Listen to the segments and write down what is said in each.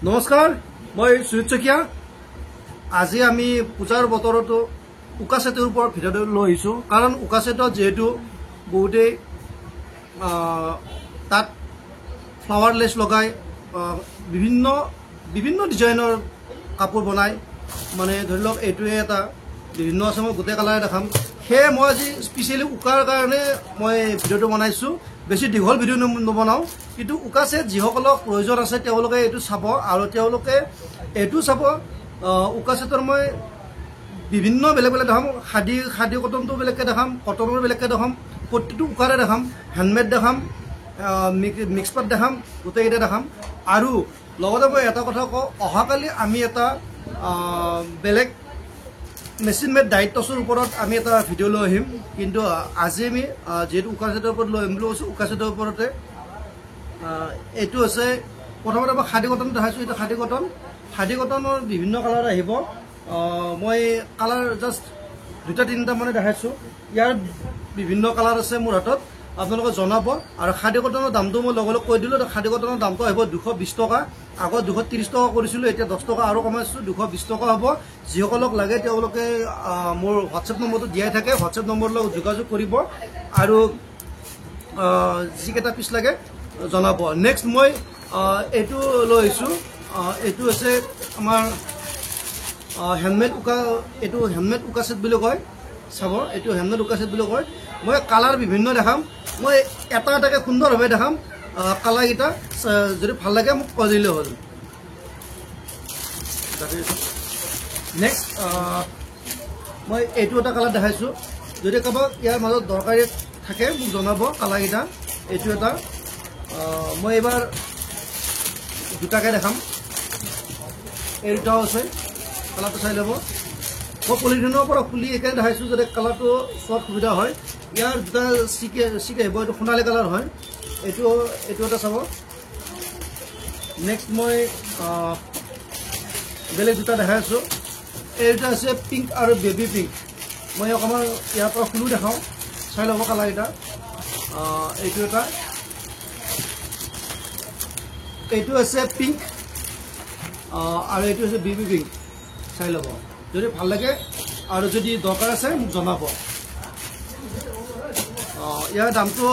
নমস্কাৰ মই সুজিত চকিয়া আজি আমি পূজাৰ বতৰতো উকা সেতুৰ ওপৰত ভিডিঅ' লৈ আহিছো কাৰণ উকা সেতুত যেহেতু বহুতে তাত ফ্লাৱাৰ লেছ লগাই বিভিন্ন ডিজাইনৰ কাপোৰ বনাই মানে ধৰি লওক এইটোৱে এটা বিভিন্ন আছে মই গোটেই কালাৰে দেখাম সেয়ে মই আজি স্পেচিয়েলি উকাৰ কাৰণে মই ভিডিঅ'টো বনাইছো বেছি দীঘল ভিডিঅ' নবনাও কিন্তু উকা সেট যিসকলক প্ৰয়োজন আছে তেওঁলোকে এইটো চাব আৰু তেওঁলোকে এইটো চাব উকা সেটৰ মই বিভিন্ন বেলেগ বেলেগ দেখাম খাদী কটনটো বেলেগকৈ দেখাম কটনৰ বেলেগকৈ দেখাম প্ৰতিটো উকাৰে দেখাম হেণ্ডমেড দেখাম মিক্স পাত দেখাম গোটেইকেইটা দেখাম আৰু লগতে মই এটা কথা কওঁ অহাকালি আমি এটা বেলেগ মেচিন মেড ডাইট টছৰ ওপৰত আমি এটা ভিডিঅ' লৈ আহিম কিন্তু আজি আমি যেহেতু উকা সেটৰ ওপৰত লৈ আহিম বুলি কৈছোঁ উকা সেটৰ ওপৰতে এইটো আছে প্ৰথমতে মই খাদী কটন দেখাইছোঁ এইটো খাদী কটনৰ বিভিন্ন কালাৰ আহিব মই কালাৰ জাষ্ট দুটা তিনিটা মানে দেখাইছোঁ ইয়াৰ বিভিন্ন কালাৰ আছে মোৰ হাতত আপোনালোকে জনাব আৰু খাদী কটনৰ দামটো মই লগে লগে কৈ দিলোঁ খাদী কটনৰ দামটো আহিব 220 টকা আগত 230 টকা কৰিছিলোঁ এতিয়া 10 টকা আৰু কমাইছোঁ 220 টকা হ'ব যিসকলক লাগে তেওঁলোকে মোৰ হোৱাটছএপ নম্বৰটো দিয়াই থাকে হোৱাটছএপ নম্বৰলৈ যোগাযোগ কৰিব আৰু যিকেইটা পিচ লাগে জনাব নেক্সট মই এইটো লৈ আহিছোঁ এইটো হৈছে আমাৰ হেণ্ডমেড উকা এইটো হেণ্ডমেড উকা সেট বুলি কয় চাব এইটো হেণ্ডমেড উকা সেট বুলি কয় মই কালাৰ বিভিন্ন দেখাম মই এটা এটাকৈ সুন্দৰভাৱে দেখাম কালাৰকেইটা যদি ভাল লাগে মোক কৈ দিলেই হ'ল নেক্সট মই এইটো এটা কালাৰ দেখাইছোঁ যদি কাৰোবাক ইয়াৰ মাজত দৰকাৰী থাকে মোক জনাব কালাৰকেইটা এইটো এটা মই এইবাৰ দুটাকৈ দেখাম এই দুটাও আছে কালাৰটো চাই ল'ব মই পলিথিনৰ পৰা খুলি এইকাৰণে দেখাইছোঁ যাতে কালাৰটো চোৱাত সুবিধা হয় ইয়াৰ দুটা চিক আহিব এইটো সোণালী কালাৰ হয় এইটো এটা চাব নেক্সট মই বেলেগ দুটা দেখাই আছোঁ এই দুটা আছে পিংক আৰু বেবী পিংক মই অকণমান ইয়াৰ পৰা খুলো দেখাওঁ চাই ল'ব কালাৰকেইটা এইটো এটা এইটো আছে পিংক আৰু এইটো হৈছে বেবী পিংক চাই ল'ব যদি ভাল লাগে আৰু যদি দৰকাৰ আছে মোক জনাব ইয়াৰ দামটো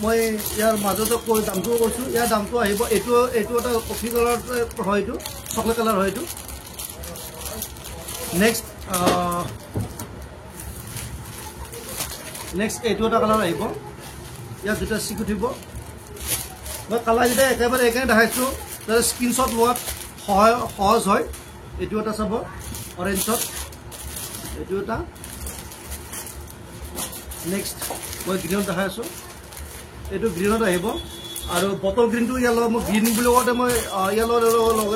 মই ইয়াৰ মাজতে কৈ দামটো কৈছোঁ ইয়াৰ দামটো আহিব এইটো এটা কফি কালাৰ হয় এইটো চকলেট কালাৰ হয় এইটো নেক্সট এইটো এটা কালাৰ আহিব ইয়াত দুটা চিক উঠিব মই কালাৰকেইটা একেবাৰে এইকাৰণে দেখাইছোঁ যাতে স্ক্ৰীনশ্বট লোৱাত সহজ হয় এইটো এটা চাব অৰেঞ্জত এইটো এটা নেক্সট মই গ্ৰীণত দেখাই আছোঁ এইটো গ্ৰীণত আহিব আৰু বটল গ্ৰীণটো ইয়াৰ লগত মই গ্ৰীণ বুলি কওঁতে মই ইয়াৰ লগে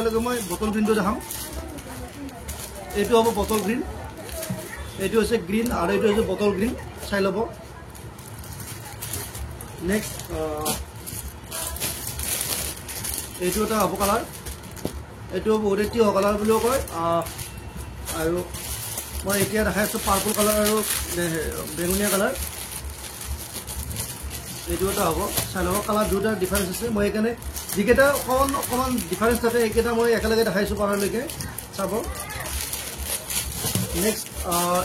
লগে মই বটল গ্ৰীণটো দেখাম এইটো হ'ব বটল গ্ৰীণ এইটো হৈছে গ্ৰীণ আৰু এইটো হৈছে বটল গ্ৰীণ চাই ল'ব নেক্সট এইটো এটা হ'ব কালাৰ এইটো বহুতে তিয়হ কালাৰ বুলিও কয় আৰু মই এতিয়া দেখাই আছোঁ পাৰ্পল কালাৰ আৰু বেঙুনীয়া কালাৰ এইটো এটা হ'ব চাই ল'ব কালাৰ দুটা ডিফাৰেঞ্চ আছে মই সেইকাৰণে যিকেইটা অকণমান ডিফাৰেঞ্চ থাকে সেইকেইটা মই একেলগে দেখাইছোঁ পাৰালৈকে চাব নেক্সট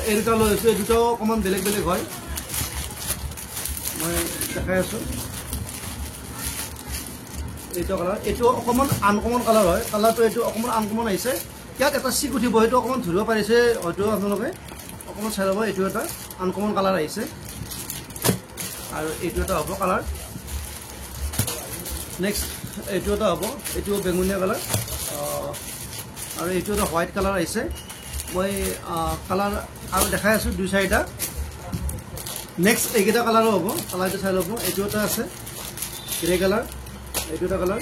এই দুটা লৈ আছোঁ এই দুটাও অকণমান বেলেগ বেলেগ হয় মই দেখাই আছোঁ এইটো কালাৰ এইটো অকণমান আনকমন কালাৰ হয় কালাৰটো এইটো অকণমান আনকমন আহিছে ইয়াত এটা চিক উঠিব সেইটো অকণমান ধৰিব পাৰিছে হয়তো আপোনালোকে অকণমান চাই ল'ব এইটো এটা আনকমন কালাৰ আহিছে আৰু এইটো এটা হ'ব কালাৰ নেক্সট এইটো এটা হ'ব এইটো বেঙুনীয়া কালাৰ আৰু এইটো এটা হোৱাইট কালাৰ আহিছে মই কালাৰ আৰু দেখাই আছোঁ দুই চাৰিটা নেক্সট এইকেইটা কালাৰো হ'ব কালাৰটো চাই ল'ব এইটো এটা আছে গ্ৰে কালাৰ এইটো এটা কালাৰ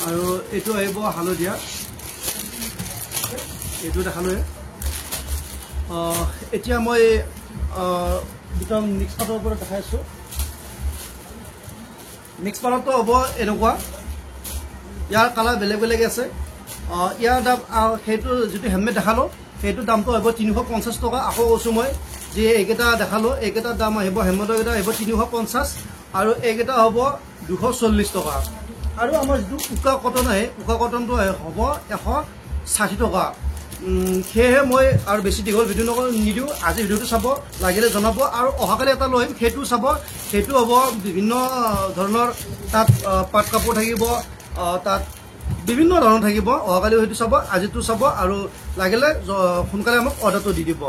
আৰু এইটো আহিব হালধীয়া এইটো দেখালোৱে এতিয়া মই দুটা মিক্স পাতৰ ওপৰত দেখাইছোঁ মিক্স পাতৰটো হ'ব এনেকুৱা ইয়াৰ কালাৰ বেলেগ বেলেগ আছে ইয়াৰ দাম সেইটো যিটো হেণ্ডমেড দেখালোঁ সেইটোৰ দামটো আহিব 350 টকা আকৌ কৈছোঁ মই যে এইকেইটা দেখালোঁ এইকেইটাৰ দাম আহিব হেণ্ডমেডৰ কেইটা আহিব 350 আৰু এইকেইটা হ'ব 240 টকা আৰু আমাৰ যিটো উকা কটন আহে উকা কটনটো হ'ব 160 টকা সেয়েহে মই আৰু বেছি দীঘল ভিডিঅ' নিদিওঁ আজি ভিডিঅ'টো চাব লাগিলে জনাব আৰু অহাকালি এটা লৈ আহিম সেইটো চাব সেইটো হ'ব বিভিন্ন ধৰণৰ তাত পাট কাপোৰ থাকিব তাত বিভিন্ন ধৰণৰ থাকিব অহাকালি সেইটো চাব আজিটো চাব আৰু লাগিলে সোনকালে আমাক অৰ্ডাৰটো দি দিব